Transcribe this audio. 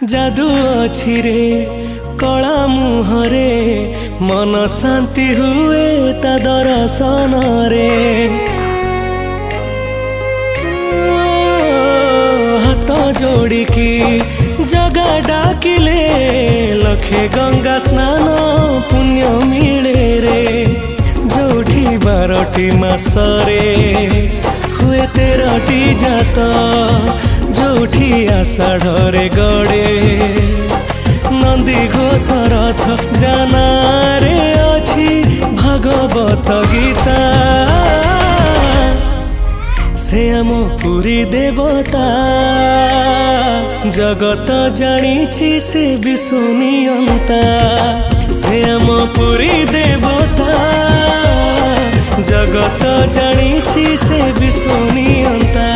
जादू अछि रे कला मुहरे मन शांति हुए ता दर्शन रे। हाथ जोड़िकी जगा डाकिले लखे गंगा स्नान पुण्य मिले रे। जोठी 12टी मासरे हुए 13टी जात जोठी आषाढ़े गड़े नंदी घोष रथ जानारे अछि भागवत गीता। से आम पुरी देवता जगत जानिछि से विश्वनियंता। से आम पुरी देवता जगत जानिछि से विश्वनियंता।